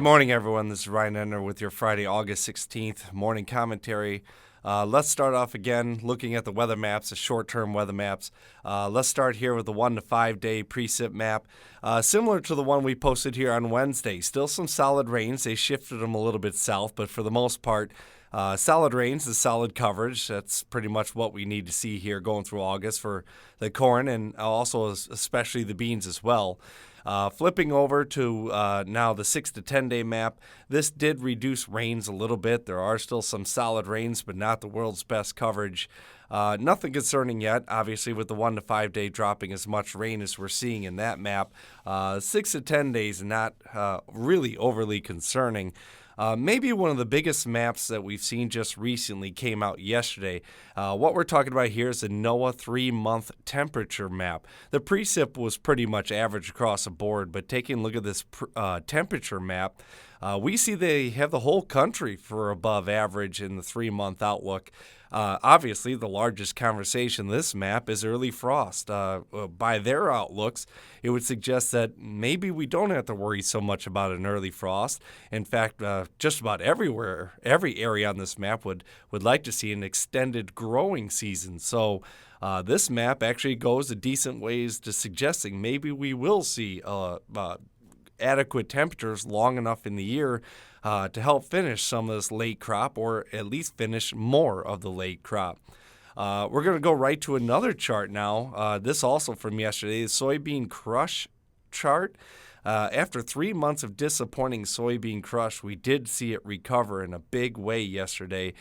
Good morning, everyone. This is Ryan Endner with your Friday, August 16th morning commentary. Let's start off again looking at the weather maps, the short-term weather maps. Let's start here with the 1 to 5 day precip map. Similar to the one we posted here on Wednesday. Still some solid rains. They shifted them a little bit south, but for the most part, solid rains is solid coverage. That's pretty much what we need to see here going through August for the corn and also especially the beans as well. Flipping over to now the 6 to 10 day map, this did reduce rains a little bit. There are still some solid rains, but not the world's best coverage. Nothing concerning yet, obviously, with the 1 to 5 day dropping as much rain as we're seeing in that map. 6 to 10 days not really overly concerning. Maybe one of the biggest maps that we've seen just recently came out yesterday. What we're talking about here is the NOAA 3-month temperature map. The precip was pretty much average across the board, but taking a look at this temperature map, we see they have the whole country for above average in the 3-month outlook. Obviously, the largest conversation in this map is early frost. By their outlooks, it would suggest that maybe we don't have to worry so much about an early frost. In fact, just about everywhere, every area on this map would like to see an extended growing season. So this map actually goes a decent ways to suggesting maybe we will see adequate temperatures long enough in the year to help finish some of this late crop, or at least finish more of the late crop. We're going to go right to another chart now. This also from yesterday, the soybean crush chart. After 3 months of disappointing soybean crush, we did see it recover in a big way yesterday,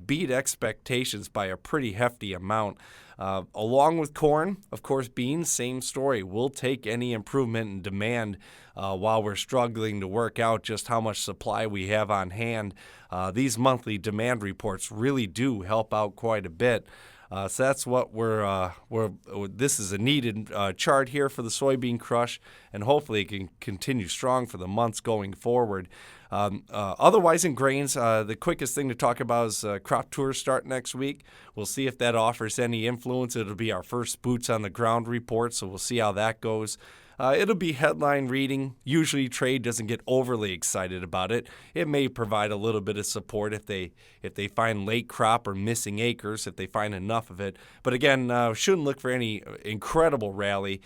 beat expectations by a pretty hefty amount. Along with corn, of course, beans, same story. We'll take any improvement in demand while we're struggling to work out just how much supply we have on hand. These monthly demand reports really do help out quite a bit. So that's what this is a needed chart here for the soybean crush, and hopefully it can continue strong for the months going forward. Otherwise, in grains, the quickest thing to talk about is crop tours start next week. We'll see if that offers any influence. It'll be our first boots on the ground report, so we'll see how that goes. It'll be headline reading. Usually trade doesn't get overly excited about it. It may provide a little bit of support if they find late crop or missing acres, if they find enough of it. But again, shouldn't look for any incredible rally,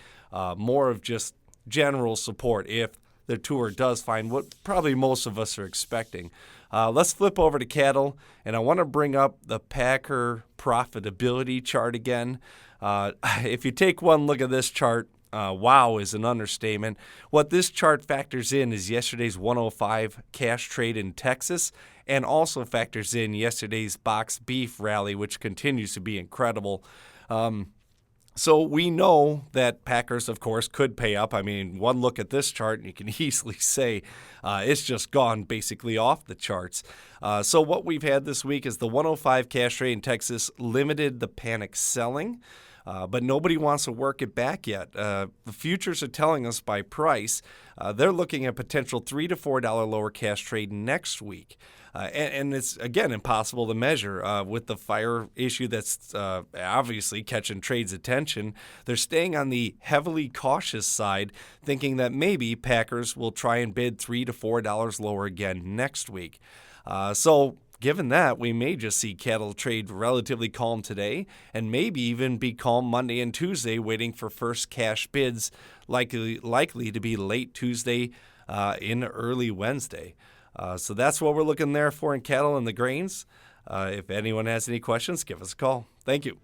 more of just general support if the tour does find what probably most of us are expecting. Let's flip over to cattle, and I want to bring up the Packer profitability chart again. If you take one look at this chart, wow is an understatement. What this chart factors in is yesterday's 105 cash trade in Texas, and also factors in yesterday's box beef rally, which continues to be incredible. So we know that Packers, of course, could pay up. I mean, one look at this chart, and you can easily say it's just gone basically off the charts. So what we've had this week is the 105 cash trade in Texas limited the panic selling. But nobody wants to work it back yet. The futures are telling us by price they're looking at potential $3 to $4 lower cash trade next week. And it's, again, impossible to measure with the fire issue that's obviously catching trade's attention. They're staying on the heavily cautious side, thinking that maybe Packers will try and bid $3 to $4 lower again next week. So given that, we may just see cattle trade relatively calm today and maybe even be calm Monday and Tuesday, waiting for first cash bids, likely to be late Tuesday in early Wednesday. So that's what we're looking there for in cattle and the grains. If anyone has any questions, give us a call. Thank you.